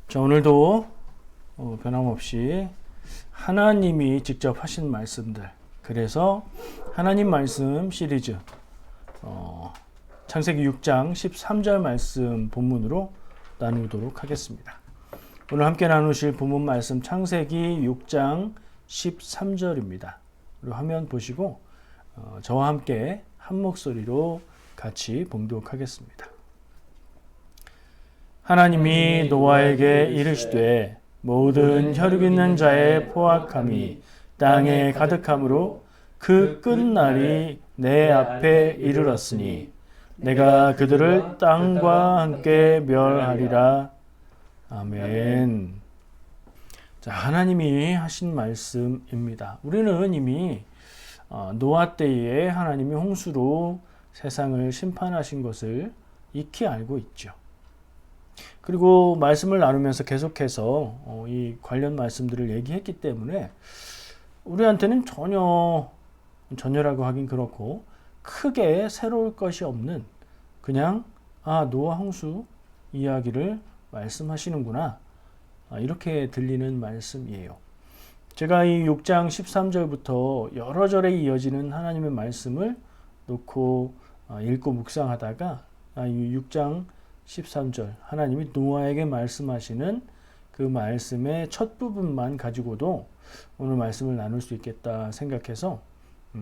자, 오늘도 변함없이 하나님이 직접 하신 말씀들, 그래서 하나님 말씀 시리즈 창세기 6장 13절 말씀 본문으로 나누도록 하겠습니다. 오늘 함께 나누실 본문 말씀 창세기 6장 13절입니다. 우리 화면 보시고 저와 함께 한 목소리로 같이 봉독하겠습니다. 하나님이 노아에게 이르시되 모든 혈육 있는 자의 포악함이 땅에 가득함으로 그 끝날이 내 앞에 이르렀으니 내가 그들을 땅과 함께 멸하리라. 아멘. 자, 하나님이 하신 말씀입니다. 우리는 이미 노아 때에 하나님이 홍수로 세상을 심판하신 것을 익히 알고 있죠. 그리고 말씀을 나누면서 계속해서 이 관련 말씀들을 얘기했기 때문에 우리한테는 전혀라고 하긴 그렇고 크게 새로울 것이 없는 그냥 노아 홍수 이야기를 말씀하시는구나 이렇게 들리는 말씀이에요. 제가 이 6장 13절부터 여러 절에 이어지는 하나님의 말씀을 놓고 읽고 묵상하다가 이 6장 13절 하나님이 노아에게 말씀하시는 그 말씀의 첫 부분만 가지고도 오늘 말씀을 나눌 수 있겠다 생각해서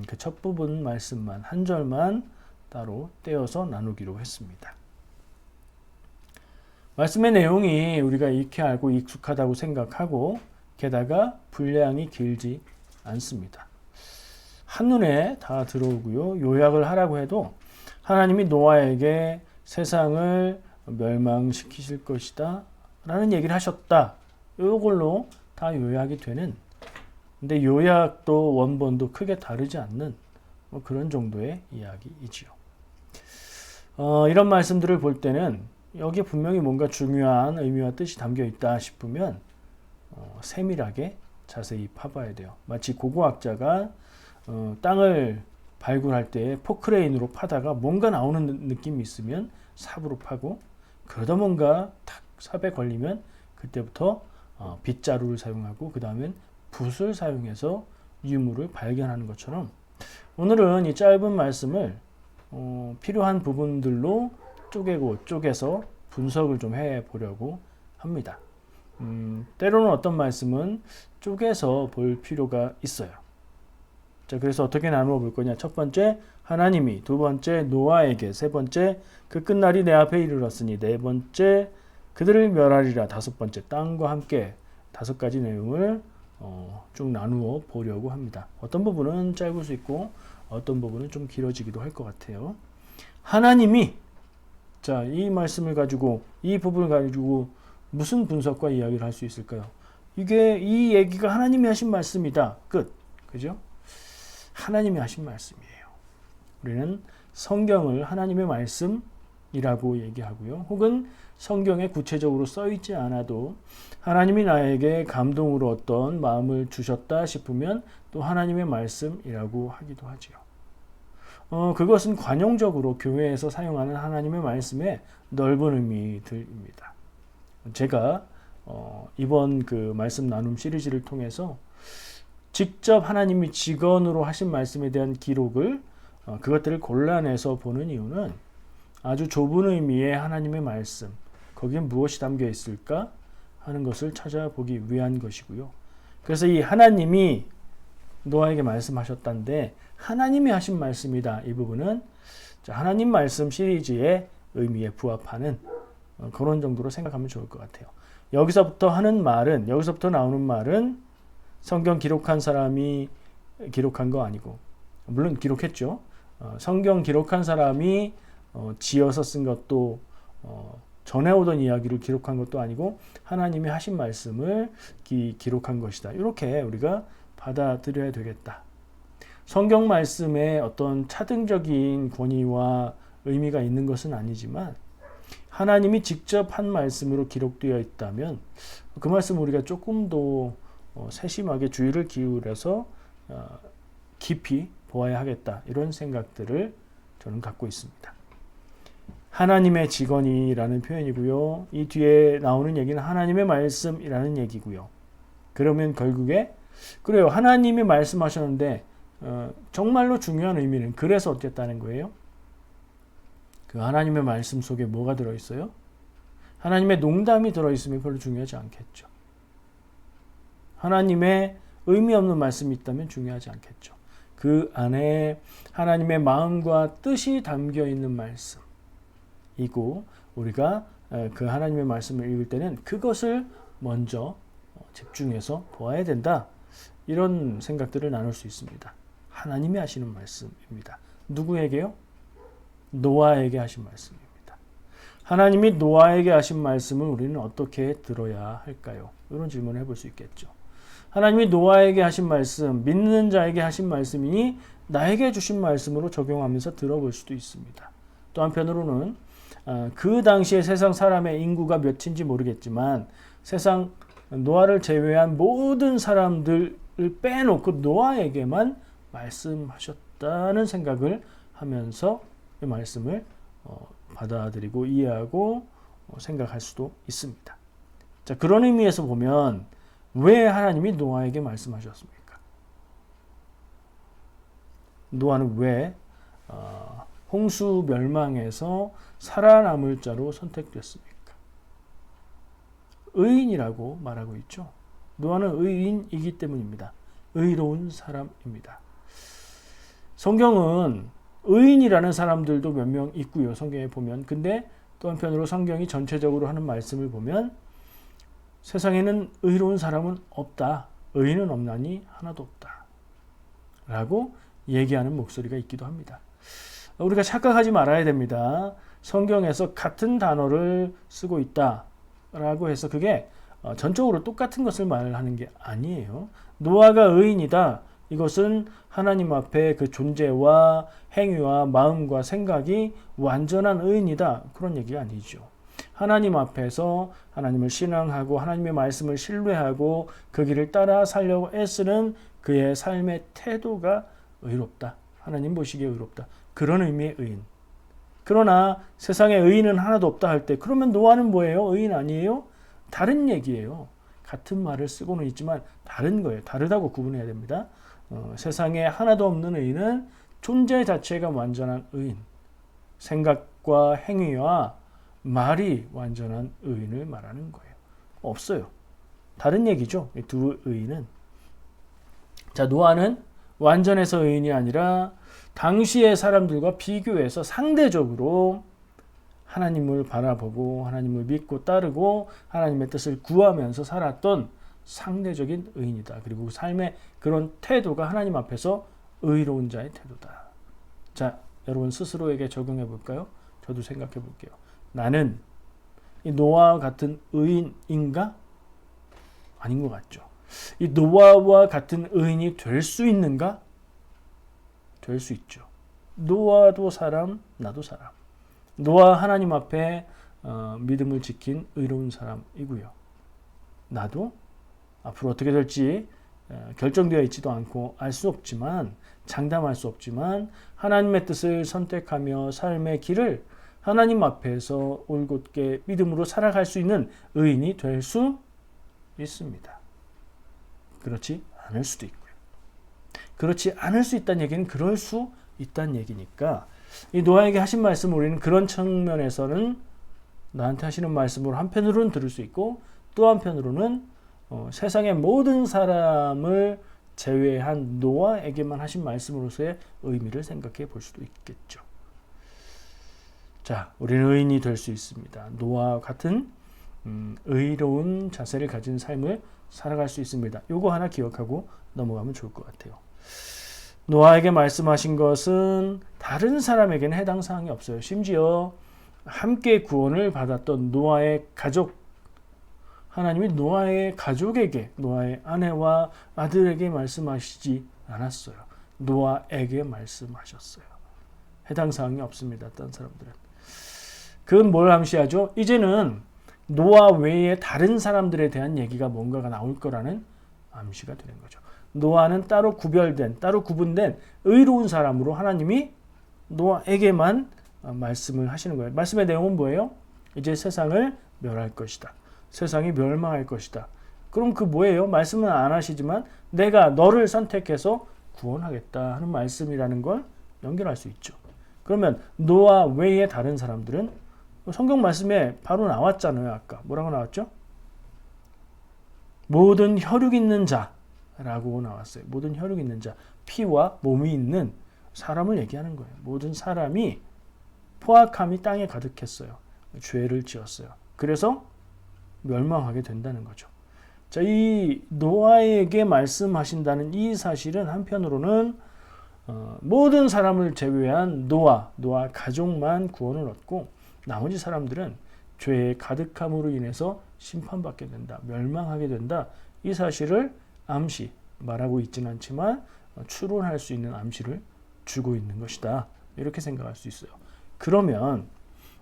그 첫 부분 말씀만 한 절만 따로 떼어서 나누기로 했습니다. 말씀의 내용이 우리가 익히 알고 익숙하다고 생각하고 게다가 분량이 길지 않습니다. 한눈에 다 들어오고요. 요약을 하라고 해도 하나님이 노아에게 세상을 멸망시키실 것이다 라는 얘기를 하셨다. 이걸로 다 요약이 되는, 근데 요약도 원본도 크게 다르지 않는 그런 정도의 이야기이지요. 이런 말씀들을 볼 때는 여기에 분명히 뭔가 중요한 의미와 뜻이 담겨 있다 싶으면 세밀하게 자세히 파봐야 돼요. 마치 고고학자가 땅을 발굴할 때 포크레인으로 파다가 뭔가 나오는 느낌이 있으면 삽으로 파고, 그러다 뭔가 탁 삽에 걸리면 그때부터 빗자루를 사용하고 그 다음엔 붓을 사용해서 유물을 발견하는 것처럼 오늘은 이 짧은 말씀을 필요한 부분들로 쪼개서 분석을 좀 해보려고 합니다. 때로는 어떤 말씀은 쪼개서 볼 필요가 있어요. 자, 그래서 어떻게 나누어 볼 거냐? 첫 번째, 하나님이, 두 번째, 노아에게, 세 번째, 그 끝날이 내 앞에 이르렀으니, 네 번째, 그들을 멸하리라, 다섯 번째, 땅과 함께, 다섯 가지 내용을 쭉 나누어 보려고 합니다. 어떤 부분은 짧을 수 있고 어떤 부분은 좀 길어지기도 할 것 같아요. 하나님이, 자, 이 말씀을 가지고, 이 부분을 가지고 무슨 분석과 이야기를 할 수 있을까요? 이 얘기가 하나님이 하신 말씀이다. 끝. 그죠? 하나님이 하신 말씀이에요. 우리는 성경을 하나님의 말씀이라고 얘기하고요. 혹은 성경에 구체적으로 써 있지 않아도 하나님이 나에게 감동으로 어떤 마음을 주셨다 싶으면 또 하나님의 말씀이라고 하기도 하지요. 그것은 관용적으로 교회에서 사용하는 하나님의 말씀의 넓은 의미들입니다. 제가 이번 그 말씀 나눔 시리즈를 통해서 직접 하나님이 직언으로 하신 말씀에 대한 기록을 그것들을 골라내서 보는 이유는 아주 좁은 의미의 하나님의 말씀, 거기에 무엇이 담겨 있을까 하는 것을 찾아보기 위한 것이고요. 그래서 이 하나님이 노아에게 말씀하셨다는데 하나님이 하신 말씀이다. 이 부분은 하나님 말씀 시리즈의 의미에 부합하는 그런 정도로 생각하면 좋을 것 같아요. 여기서부터 나오는 말은 성경 기록한 사람이 기록한 거 아니고, 물론 기록했죠. 성경 기록한 사람이 지어서 쓴 것도 전해오던 이야기를 기록한 것도 아니고 하나님이 하신 말씀을 기록한 것이다. 이렇게 우리가 받아들여야 되겠다. 성경 말씀에 어떤 차등적인 권위와 의미가 있는 것은 아니지만 하나님이 직접 한 말씀으로 기록되어 있다면 그 말씀 우리가 조금 더 세심하게 주의를 기울여서 깊이 보아야 하겠다. 이런 생각들을 저는 갖고 있습니다. 하나님의 직언이라는 표현이고요. 이 뒤에 나오는 얘기는 하나님의 말씀이라는 얘기고요. 그러면 결국에 그래요. 하나님이 말씀하셨는데 정말로 중요한 의미는 그래서 어땠다는 거예요? 그 하나님의 말씀 속에 뭐가 들어있어요? 하나님의 농담이 들어있으면 별로 중요하지 않겠죠. 하나님의 의미 없는 말씀이 있다면 중요하지 않겠죠. 그 안에 하나님의 마음과 뜻이 담겨 있는 말씀이고 우리가 그 하나님의 말씀을 읽을 때는 그것을 먼저 집중해서 보아야 된다. 이런 생각들을 나눌 수 있습니다. 하나님이 하시는 말씀입니다. 누구에게요? 노아에게 하신 말씀입니다. 하나님이 노아에게 하신 말씀을 우리는 어떻게 들어야 할까요? 이런 질문을 해볼 수 있겠죠. 하나님이 노아에게 하신 말씀, 믿는 자에게 하신 말씀이니 나에게 주신 말씀으로 적용하면서 들어볼 수도 있습니다. 또 한편으로는 그 당시에 세상 사람의 인구가 몇인지 모르겠지만 세상 노아를 제외한 모든 사람들을 빼놓고 노아에게만 말씀하셨다는 생각을 하면서 이 말씀을 받아들이고 이해하고 생각할 수도 있습니다. 자, 그런 의미에서 보면 왜 하나님이 노아에게 말씀하셨습니까? 노아는 왜 홍수 멸망에서 살아남을 자로 선택됐습니까? 의인이라고 말하고 있죠. 노아는 의인이기 때문입니다. 의로운 사람입니다. 성경은 의인이라는 사람들도 몇 명 있고요. 성경에 보면. 근데 또 한편으로 성경이 전체적으로 하는 말씀을 보면 세상에는 의로운 사람은 없다. 의인은 없나니 하나도 없다. 라고 얘기하는 목소리가 있기도 합니다. 우리가 착각하지 말아야 됩니다. 성경에서 같은 단어를 쓰고 있다. 라고 해서 그게 전적으로 똑같은 것을 말하는 게 아니에요. 노아가 의인이다. 이것은 하나님 앞에 그 존재와 행위와 마음과 생각이 완전한 의인이다. 그런 얘기가 아니죠. 하나님 앞에서 하나님을 신앙하고 하나님의 말씀을 신뢰하고 그 길을 따라 살려고 애쓰는 그의 삶의 태도가 의롭다. 하나님 보시기에 의롭다. 그런 의미의 의인. 그러나 세상에 의인은 하나도 없다 할 때 그러면 노아는 뭐예요? 의인 아니에요? 다른 얘기예요. 같은 말을 쓰고는 있지만 다른 거예요. 다르다고 구분해야 됩니다. 세상에 하나도 없는 의인은 존재 자체가 완전한 의인. 생각과 행위와 말이 완전한 의인을 말하는 거예요. 없어요. 다른 얘기죠. 이 두 의인은. 자, 노아는 완전해서 의인이 아니라 당시의 사람들과 비교해서 상대적으로 하나님을 바라보고 하나님을 믿고 따르고 하나님의 뜻을 구하면서 살았던 상대적인 의인이다. 그리고 삶의 그런 태도가 하나님 앞에서 의로운 자의 태도다. 자, 여러분 스스로에게 적용해 볼까요? 저도 생각해 볼게요. 나는 이 노아와 같은 의인인가? 아닌 것 같죠. 이 노아와 같은 의인이 될 수 있는가? 될 수 있죠. 노아도 사람, 나도 사람. 노아 하나님 앞에 믿음을 지킨 의로운 사람이고요. 나도 앞으로 어떻게 될지 결정되어 있지도 않고 알 수 없지만 장담할 수 없지만 하나님의 뜻을 선택하며 삶의 길을 하나님 앞에서 올곧게 믿음으로 살아갈 수 있는 의인이 될 수 있습니다. 그렇지 않을 수도 있고요. 그렇지 않을 수 있다는 얘기는 그럴 수 있다는 얘기니까 이 노아에게 하신 말씀을 우리는 그런 측면에서는 나한테 하시는 말씀으로 한편으로는 들을 수 있고 또 한편으로는 세상의 모든 사람을 제외한 노아에게만 하신 말씀으로서의 의미를 생각해 볼 수도 있겠죠. 자, 우리는 의인이 될 수 있습니다. 노아와 같은 의로운 자세를 가진 삶을 살아갈 수 있습니다. 요거 하나 기억하고 넘어가면 좋을 것 같아요. 노아에게 말씀하신 것은 다른 사람에게는 해당 사항이 없어요. 심지어 함께 구원을 받았던 노아의 가족, 하나님이 노아의 가족에게, 노아의 아내와 아들에게 말씀하시지 않았어요. 노아에게 말씀하셨어요. 해당 사항이 없습니다. 다른 사람들은. 그건 뭘 암시하죠? 이제는 노아 외에 다른 사람들에 대한 얘기가 뭔가가 나올 거라는 암시가 되는 거죠. 노아는 따로 구별된, 따로 구분된 의로운 사람으로 하나님이 노아에게만 말씀을 하시는 거예요. 말씀의 내용은 뭐예요? 이제 세상을 멸할 것이다. 세상이 멸망할 것이다. 그럼 그 뭐예요? 말씀은 안 하시지만 내가 너를 선택해서 구원하겠다 하는 말씀이라는 걸 연결할 수 있죠. 그러면 노아 외에 다른 사람들은 성경 말씀에 바로 나왔잖아요. 아까 뭐라고 나왔죠? 모든 혈육 있는 자라고 나왔어요. 모든 혈육 있는 자, 피와 몸이 있는 사람을 얘기하는 거예요. 모든 사람이 포악함이 땅에 가득했어요. 죄를 지었어요. 그래서 멸망하게 된다는 거죠. 자, 이 노아에게 말씀하신다는 이 사실은 한편으로는 모든 사람을 제외한 노아 가족만 구원을 얻고 나머지 사람들은 죄의 가득함으로 인해서 심판받게 된다. 멸망하게 된다. 이 사실을 암시, 말하고 있지는 않지만 추론할 수 있는 암시를 주고 있는 것이다. 이렇게 생각할 수 있어요. 그러면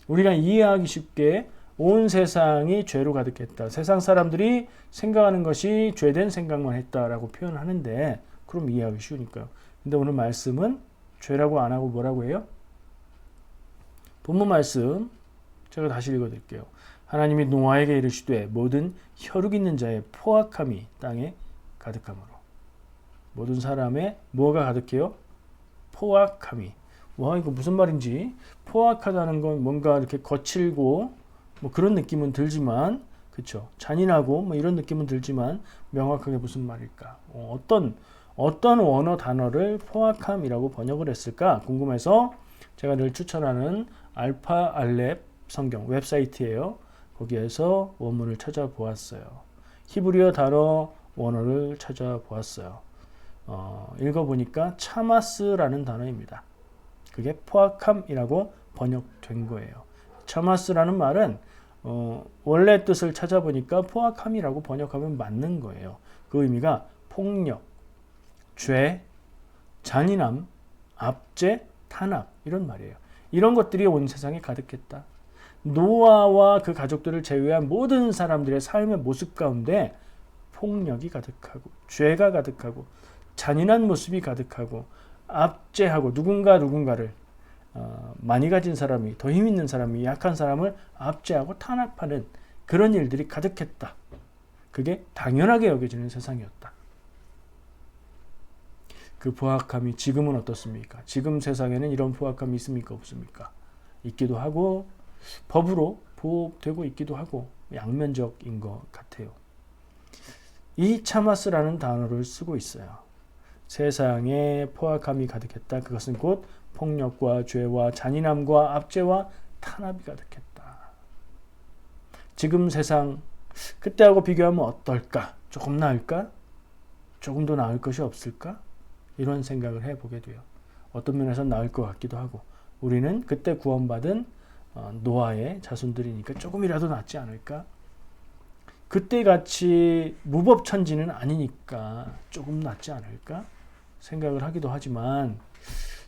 우리가 이해하기 쉽게 온 세상이 죄로 가득했다. 세상 사람들이 생각하는 것이 죄된 생각만 했다라고 표현하는데 그럼 이해하기 쉬우니까요. 근데 오늘 말씀은 죄라고 안 하고 뭐라고 해요? 본문 말씀 제가 다시 읽어드릴게요. 하나님이 노아에게 이르시되 모든 혈육 있는 자의 포악함이 땅에 가득함으로. 모든 사람의 뭐가 가득해요? 포악함이. 와, 이거 무슨 말인지. 포악하다는 건 뭔가 이렇게 거칠고 뭐 그런 느낌은 들지만, 그렇죠? 잔인하고 뭐 이런 느낌은 들지만 명확하게 무슨 말일까? 어떤 원어 단어를 포악함이라고 번역을 했을까 궁금해서 제가 늘 추천하는 알파 알렙 성경 웹사이트예요. 거기에서 원문을 찾아보았어요. 히브리어 단어 원어를 찾아보았어요. 읽어보니까 차마스라는 단어입니다. 그게 포악함이라고 번역된 거예요. 차마스라는 말은 원래 뜻을 찾아보니까 포악함이라고 번역하면 맞는 거예요. 그 의미가 폭력, 죄, 잔인함, 압제, 탄압 이런 말이에요. 이런 것들이 온 세상에 가득했다. 노아와 그 가족들을 제외한 모든 사람들의 삶의 모습 가운데 폭력이 가득하고 죄가 가득하고 잔인한 모습이 가득하고 압제하고 누군가를 많이 가진 사람이 더 힘 있는 사람이 약한 사람을 압제하고 탄압하는 그런 일들이 가득했다. 그게 당연하게 여겨지는 세상이었다. 그 포악함이 지금은 어떻습니까? 지금 세상에는 이런 포악함이 있습니까? 없습니까? 있기도 하고 법으로 보호되고 있기도 하고 양면적인 것 같아요. 이 차마스라는 단어를 쓰고 있어요. 세상에 포악함이 가득했다. 그것은 곧 폭력과 죄와 잔인함과 압제와 탄압이 가득했다. 지금 세상 그때하고 비교하면 어떨까? 조금 나을까? 조금 더 나을 것이 없을까? 이런 생각을 해보게 돼요. 어떤 면에서 나을 것 같기도 하고 우리는 그때 구원받은 노아의 자손들이니까 조금이라도 낫지 않을까? 그때같이 무법천지는 아니니까 조금 낫지 않을까? 생각을 하기도 하지만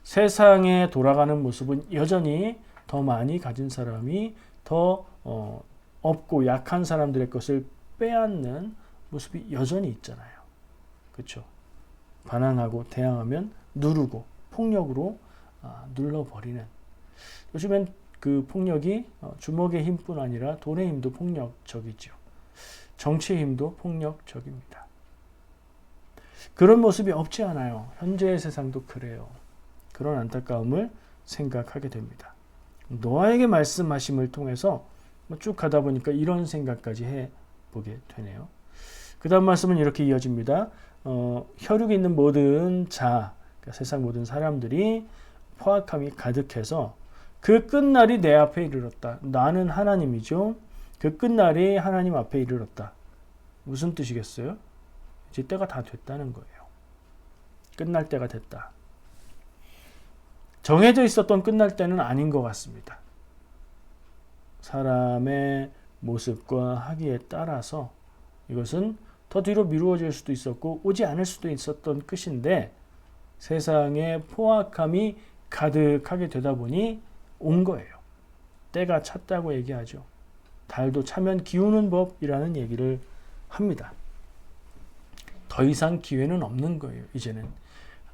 세상에 돌아가는 모습은 여전히 더 많이 가진 사람이 더 없고 약한 사람들의 것을 빼앗는 모습이 여전히 있잖아요. 그렇죠? 반항하고 대항하면 누르고 폭력으로 눌러버리는. 요즘엔 그 폭력이 주먹의 힘뿐 아니라 돈의 힘도 폭력적이죠. 정치의 힘도 폭력적입니다. 그런 모습이 없지 않아요. 현재의 세상도 그래요. 그런 안타까움을 생각하게 됩니다. 노아에게 말씀하심을 통해서 쭉 가다 보니까 이런 생각까지 해보게 되네요. 그 다음 말씀은 이렇게 이어집니다. 혈육이 있는 모든 자, 그러니까 세상 모든 사람들이 포악함이 가득해서 그 끝날이 내 앞에 이르렀다. 나는 하나님이죠. 그 끝날이 하나님 앞에 이르렀다. 무슨 뜻이겠어요? 이제 때가 다 됐다는 거예요. 끝날 때가 됐다. 정해져 있었던 끝날 때는 아닌 것 같습니다. 사람의 모습과 하기에 따라서 이것은 더 뒤로 미루어질 수도 있었고 오지 않을 수도 있었던 끝인데 세상에 포악함이 가득하게 되다 보니 온 거예요. 때가 찼다고 얘기하죠. 달도 차면 기우는 법이라는 얘기를 합니다. 더 이상 기회는 없는 거예요. 이제는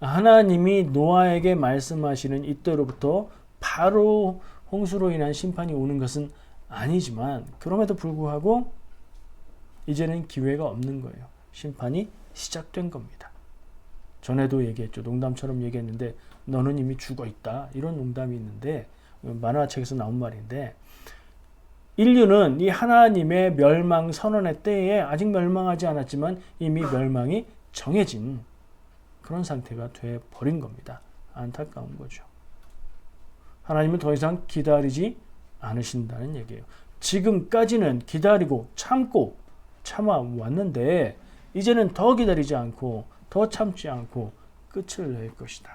하나님이 노아에게 말씀하시는 이때로부터 바로 홍수로 인한 심판이 오는 것은 아니지만 그럼에도 불구하고 이제는 기회가 없는 거예요. 심판이 시작된 겁니다. 전에도 얘기했죠. 농담처럼 얘기했는데 너는 이미 죽어 있다. 이런 농담이 있는데 만화책에서 나온 말인데 인류는 이 하나님의 멸망 선언의 때에 아직 멸망하지 않았지만 이미 멸망이 정해진 그런 상태가 돼 버린 겁니다. 안타까운 거죠. 하나님은 더 이상 기다리지 않으신다는 얘기예요. 지금까지는 기다리고 참아왔는데 이제는 더 기다리지 않고 더 참지 않고 끝을 낼 것이다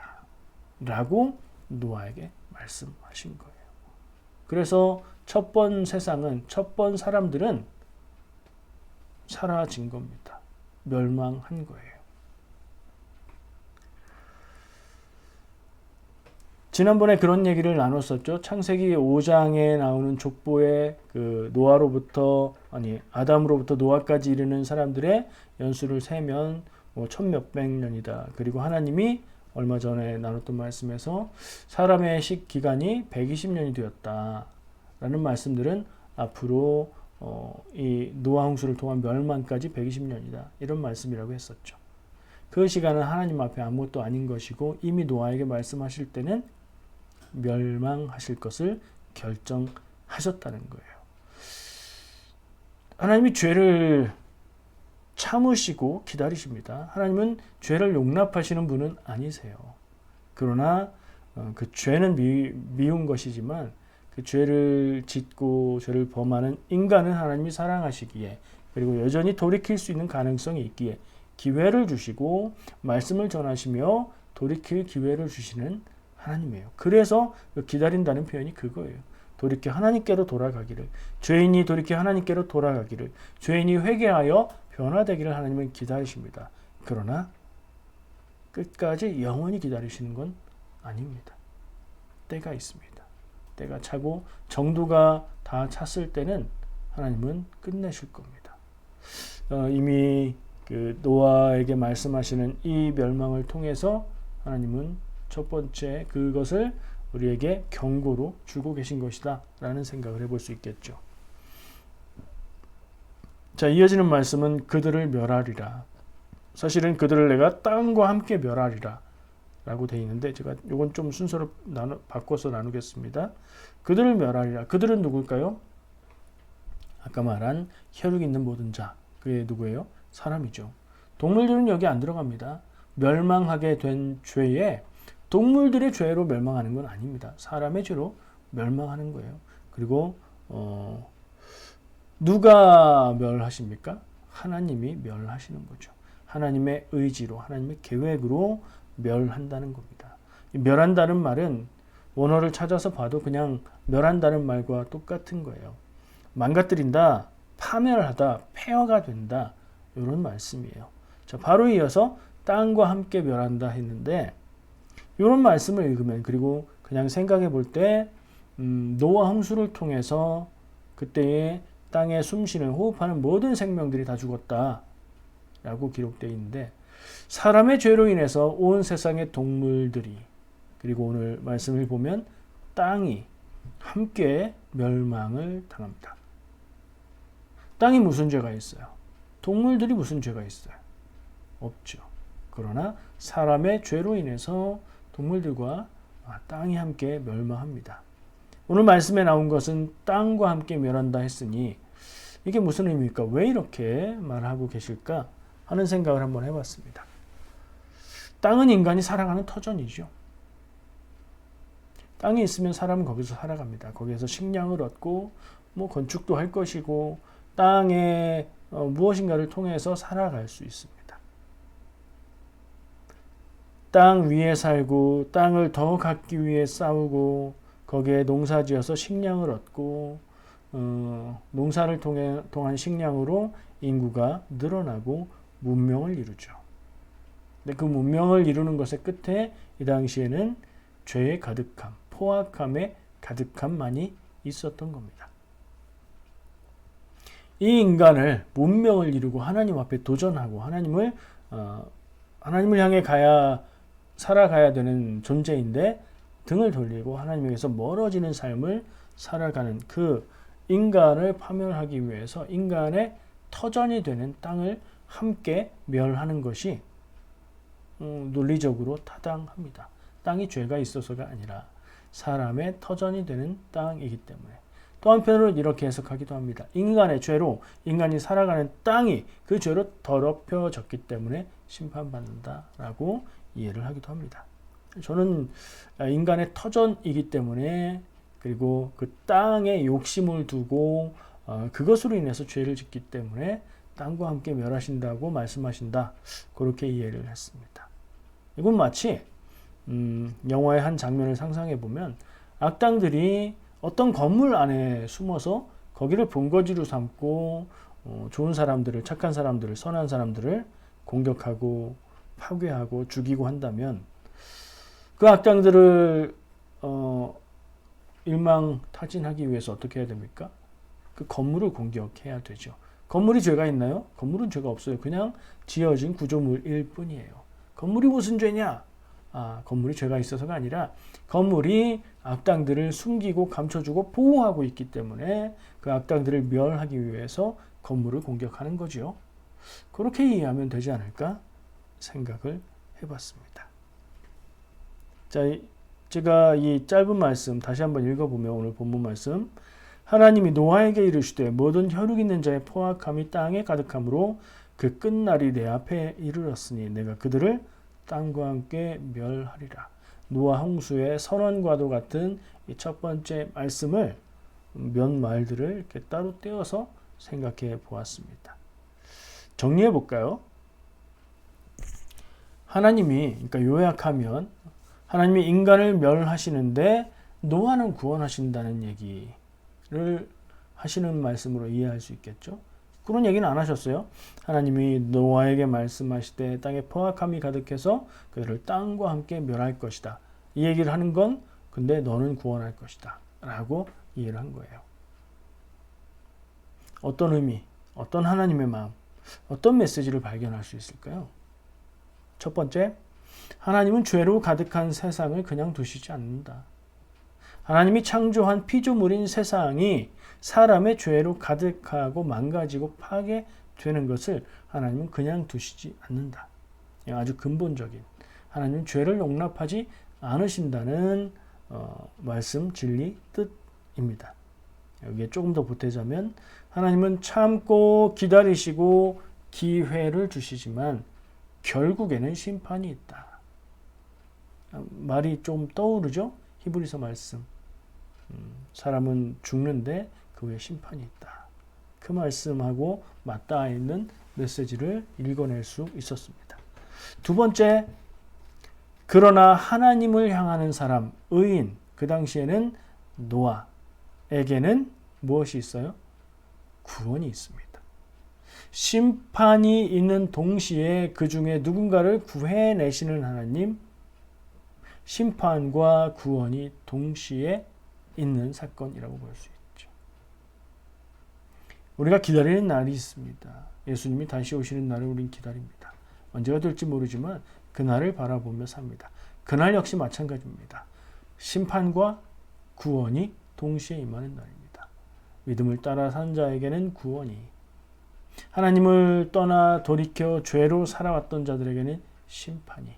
라고 노아에게 말씀하신 거예요. 그래서 첫 번 세상은, 첫 번 사람들은 사라진 겁니다. 멸망한 거예요. 지난번에 그런 얘기를 나눴었죠. 창세기 5장에 나오는 족보에 그 아담으로부터 노아까지 이르는 사람들의 연수를 세면 뭐 천몇백 년이다. 그리고 하나님이 얼마 전에 나눴던 말씀에서 사람의 기간이 120년이 되었다. 라는 말씀들은 앞으로 이 노아 홍수를 통한 멸망까지 120년이다. 이런 말씀이라고 했었죠. 그 시간은 하나님 앞에 아무것도 아닌 것이고 이미 노아에게 말씀하실 때는 멸망하실 것을 결정하셨다는 거예요. 하나님이 죄를 참으시고 기다리십니다. 하나님은 죄를 용납하시는 분은 아니세요. 그러나 그 죄는 미운 것이지만 그 죄를 짓고 죄를 범하는 인간은 하나님이 사랑하시기에 그리고 여전히 돌이킬 수 있는 가능성이 있기에 기회를 주시고 말씀을 전하시며 돌이킬 기회를 주시는 하나님이에요. 그래서 기다린다는 표현이 그거예요. 돌이켜 하나님께로 돌아가기를, 죄인이 돌이켜 하나님께로 돌아가기를, 죄인이 회개하여 변화되기를 하나님은 기다리십니다. 그러나 끝까지 영원히 기다리시는 건 아닙니다. 때가 있습니다. 때가 차고 정도가 다 찼을 때는 하나님은 끝내실 겁니다. 이미 그 노아에게 말씀하시는 이 멸망을 통해서 하나님은 첫 번째 그것을 우리에게 경고로 주고 계신 것이다 라는 생각을 해볼 수 있겠죠. 자, 이어지는 말씀은 그들을 멸하리라. 사실은 그들을 내가 땅과 함께 멸하리라 라고 되어 있는데 제가 이건 좀 순서로 바꿔서 나누겠습니다. 그들을 멸하리라. 그들은 누굴까요? 아까 말한 혈육 있는 모든 자. 그게 누구예요? 사람이죠. 동물들은 여기 안 들어갑니다. 멸망하게 된 죄에 동물들의 죄로 멸망하는 건 아닙니다. 사람의 죄로 멸망하는 거예요. 그리고 누가 멸하십니까? 하나님이 멸하시는 거죠. 하나님의 의지로, 하나님의 계획으로 멸한다는 겁니다. 멸한다는 말은 원어를 찾아서 봐도 그냥 멸한다는 말과 똑같은 거예요. 망가뜨린다, 파멸하다, 폐허가 된다 이런 말씀이에요. 자, 바로 이어서 땅과 함께 멸한다 했는데 이런 말씀을 읽으면 그리고 그냥 생각해 볼 때 노아 홍수를 통해서 그때의 땅에 숨쉬는 호흡하는 모든 생명들이 다 죽었다 라고 기록되어 있는데 사람의 죄로 인해서 온 세상의 동물들이 그리고 오늘 말씀을 보면 땅이 함께 멸망을 당합니다. 땅이 무슨 죄가 있어요? 동물들이 무슨 죄가 있어요? 없죠. 그러나 사람의 죄로 인해서 동물들과 땅이 함께 멸망합니다. 오늘 말씀에 나온 것은 땅과 함께 멸한다 했으니 이게 무슨 의미입니까? 왜 이렇게 말하고 계실까 하는 생각을 한번 해봤습니다. 땅은 인간이 살아가는 터전이죠. 땅이 있으면 사람은 거기서 살아갑니다. 거기에서 식량을 얻고 뭐 건축도 할 것이고 땅에 무엇인가를 통해서 살아갈 수 있습니다. 땅 위에 살고 땅을 더 갖기 위해 싸우고 거기에 농사지어서 식량을 얻고 농사를 통한 식량으로 인구가 늘어나고 문명을 이루죠. 근데 그 문명을 이루는 것의 끝에 이 당시에는 죄의 가득함, 포악함의 가득함만이 있었던 겁니다. 이 인간을 문명을 이루고 하나님 앞에 도전하고 하나님을 향해 살아가야 되는 존재인데 등을 돌리고 하나님에게서 멀어지는 삶을 살아가는 그 인간을 파멸하기 위해서 인간의 터전이 되는 땅을 함께 멸하는 것이 논리적으로 타당합니다. 땅이 죄가 있어서가 아니라 사람의 터전이 되는 땅이기 때문에. 또 한편으로는 이렇게 해석하기도 합니다. 인간의 죄로 인간이 살아가는 땅이 그 죄로 더럽혀졌기 때문에 심판받는다라고 이해를 하기도 합니다. 저는 인간의 터전이기 때문에 그리고 그 땅에 욕심을 두고 그것으로 인해서 죄를 짓기 때문에 땅과 함께 멸하신다고 말씀하신다. 그렇게 이해를 했습니다. 이건 마치 영화의 한 장면을 상상해 보면 악당들이 어떤 건물 안에 숨어서 거기를 본거지로 삼고 좋은 사람들을, 착한 사람들을, 선한 사람들을 공격하고 파괴하고 죽이고 한다면 그 악당들을 일망타진하기 위해서 어떻게 해야 됩니까? 그 건물을 공격해야 되죠. 건물이 죄가 있나요? 건물은 죄가 없어요. 그냥 지어진 구조물일 뿐이에요. 건물이 무슨 죄냐? 건물이 죄가 있어서가 아니라 건물이 악당들을 숨기고 감춰주고 보호하고 있기 때문에 그 악당들을 멸하기 위해서 건물을 공격하는 거죠. 그렇게 이해하면 되지 않을까 생각을 해봤습니다. 자, 제가 이 짧은 말씀 다시 한번 읽어보면 오늘 본문 말씀 하나님이 노아에게 이르시되 모든 혈육 있는 자의 포악함이 땅에 가득함으로 그 끝날이 내 앞에 이르렀으니 내가 그들을 땅과 함께 멸하리라. 노아 홍수의 선언과도 같은 이 첫 번째 말씀을 몇 말들을 이렇게 따로 떼어서 생각해 보았습니다. 정리해 볼까요? 하나님이, 그러니까 요약하면 하나님이 인간을 멸하시는데 노아는 구원하신다는 얘기를 하시는 말씀으로 이해할 수 있겠죠. 그런 얘기는 안 하셨어요. 하나님이 노아에게 말씀하시되 땅에 포악함이 가득해서 그들을 땅과 함께 멸할 것이다. 이 얘기를 하는 건 근데 너는 구원할 것이다 라고 이해를 한 거예요. 어떤 의미, 어떤 하나님의 마음, 어떤 메시지를 발견할 수 있을까요? 첫 번째, 하나님은 죄로 가득한 세상을 그냥 두시지 않는다. 하나님이 창조한 피조물인 세상이 사람의 죄로 가득하고 망가지고 파괴되는 것을 하나님은 그냥 두시지 않는다. 아주 근본적인 하나님은 죄를 용납하지 않으신다는 말씀, 진리, 뜻입니다. 여기에 조금 더 보태자면 하나님은 참고 기다리시고 기회를 주시지만 결국에는 심판이 있다. 말이 좀 떠오르죠? 히브리서 말씀. 사람은 죽는데 그 후에 심판이 있다. 그 말씀하고 맞닿아 있는 메시지를 읽어낼 수 있었습니다. 두 번째, 그러나 하나님을 향하는 사람, 의인, 그 당시에는 노아에게는 무엇이 있어요? 구원이 있습니다. 심판이 있는 동시에 그 중에 누군가를 구해내시는 하나님, 심판과 구원이 동시에 있는 사건이라고 볼 수 있죠. 우리가 기다리는 날이 있습니다. 예수님이 다시 오시는 날을 우린 기다립니다. 언제가 될지 모르지만 그날을 바라보며 삽니다. 그날 역시 마찬가지입니다. 심판과 구원이 동시에 임하는 날입니다. 믿음을 따라 산 자에게는 구원이, 하나님을 떠나 돌이켜 죄로 살아왔던 자들에게는 심판이,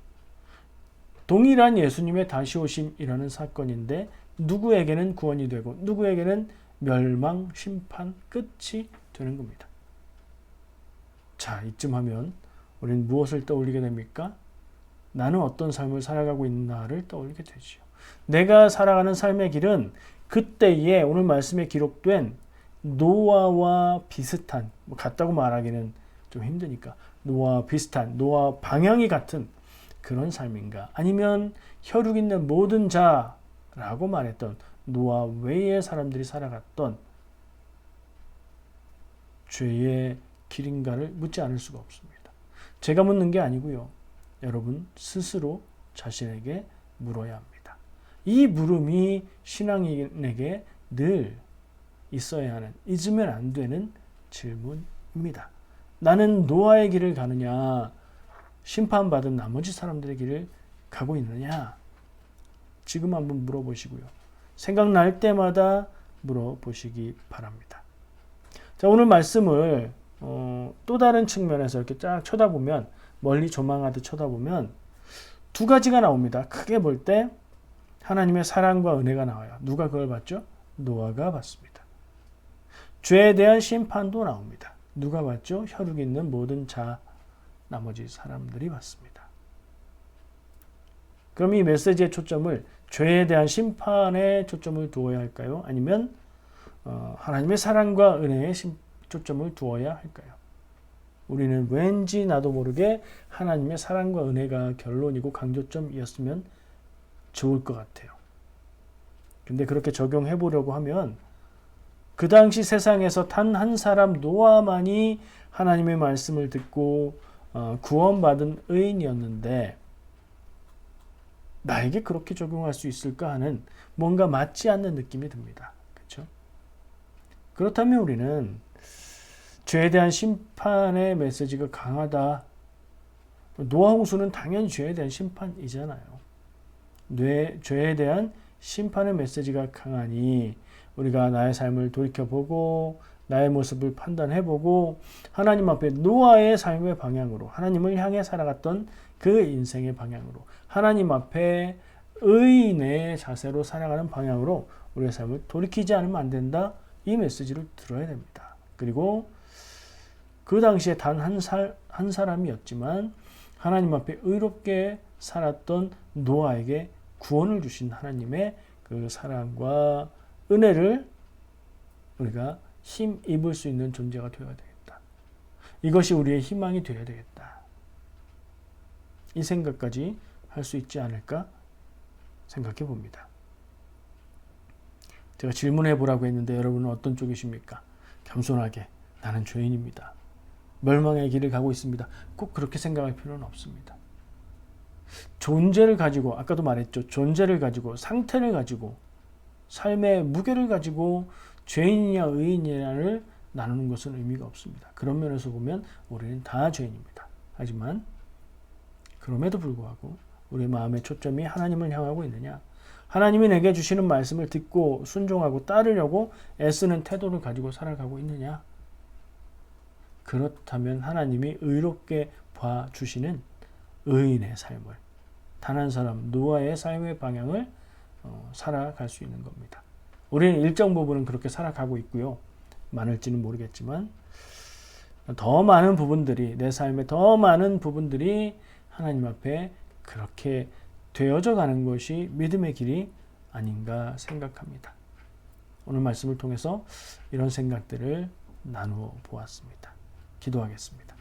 동일한 예수님의 다시 오심이라는 사건인데 누구에게는 구원이 되고 누구에게는 멸망, 심판, 끝이 되는 겁니다. 자, 이쯤 하면 우리는 무엇을 떠올리게 됩니까? 나는 어떤 삶을 살아가고 있나를 떠올리게 되죠. 내가 살아가는 삶의 길은 그때에 오늘 말씀에 기록된 노아와 비슷한, 같다고 말하기는 좀 힘드니까 노아와 비슷한, 노아와 방향이 같은 그런 삶인가? 아니면 혈육 있는 모든 자라고 말했던 노아 외의 사람들이 살아갔던 죄의 길인가를 묻지 않을 수가 없습니다. 제가 묻는 게 아니고요. 여러분 스스로 자신에게 물어야 합니다. 이 물음이 신앙인에게 늘 있어야 하는, 잊으면 안 되는 질문입니다. 나는 노아의 길을 가느냐, 심판받은 나머지 사람들의 길을 가고 있느냐? 지금 한번 물어보시고요. 생각날 때마다 물어보시기 바랍니다. 자, 오늘 말씀을 또 다른 측면에서 이렇게 쫙 쳐다보면, 멀리 조망하듯 쳐다보면 두 가지가 나옵니다. 크게 볼 때 하나님의 사랑과 은혜가 나와요. 누가 그걸 봤죠? 노아가 봤습니다. 죄에 대한 심판도 나옵니다. 누가 봤죠? 혈육 있는 모든 나머지 사람들이 봤습니다. 그럼 이 메시지의 초점을 죄에 대한 심판에 초점을 두어야 할까요? 아니면 하나님의 사랑과 은혜에 초점을 두어야 할까요? 우리는 왠지 나도 모르게 하나님의 사랑과 은혜가 결론이고 강조점이었으면 좋을 것 같아요. 근데 그렇게 적용해 보려고 하면 그 당시 세상에서 단 한 사람 노아만이 하나님의 말씀을 듣고 구원받은 의인이었는데 나에게 그렇게 적용할 수 있을까 하는 뭔가 맞지 않는 느낌이 듭니다. 그렇죠? 그렇다면 우리는 죄에 대한 심판의 메시지가 강하다. 노아 홍수는 당연히 죄에 대한 심판이잖아요. 죄에 대한 심판의 메시지가 강하니 우리가 나의 삶을 돌이켜보고 나의 모습을 판단해보고 하나님 앞에 노아의 삶의 방향으로 하나님을 향해 살아갔던 그 인생의 방향으로 하나님 앞에 의인의 자세로 살아가는 방향으로 우리의 삶을 돌이키지 않으면 안 된다. 이 메시지를 들어야 됩니다. 그리고 그 당시에 단 한 사람이었지만 하나님 앞에 의롭게 살았던 노아에게 구원을 주신 하나님의 그 사랑과 은혜를 우리가 힘입을 수 있는 존재가 되어야 되겠다. 이것이 우리의 희망이 되어야 되겠다. 이 생각까지 할 수 있지 않을까 생각해 봅니다. 제가 질문해 보라고 했는데 여러분은 어떤 쪽이십니까? 겸손하게 나는 죄인입니다. 멸망의 길을 가고 있습니다. 꼭 그렇게 생각할 필요는 없습니다. 존재를 가지고 아까도 말했죠. 존재를 가지고 상태를 가지고 삶의 무게를 가지고 죄인이냐 의인이냐를 나누는 것은 의미가 없습니다. 그런 면에서 보면 우리는 다 죄인입니다. 하지만 그럼에도 불구하고 우리 마음의 초점이 하나님을 향하고 있느냐, 하나님이 내게 주시는 말씀을 듣고 순종하고 따르려고 애쓰는 태도를 가지고 살아가고 있느냐, 그렇다면 하나님이 의롭게 봐주시는 의인의 삶을, 단 한 사람 노아의 삶의 방향을 살아갈 수 있는 겁니다. 우리는 일정 부분은 그렇게 살아가고 있고요. 많을지는 모르겠지만 더 많은 부분들이, 내 삶의 더 많은 부분들이 하나님 앞에 그렇게 되어져 가는 것이 믿음의 길이 아닌가 생각합니다. 오늘 말씀을 통해서 이런 생각들을 나누어 보았습니다. 기도하겠습니다.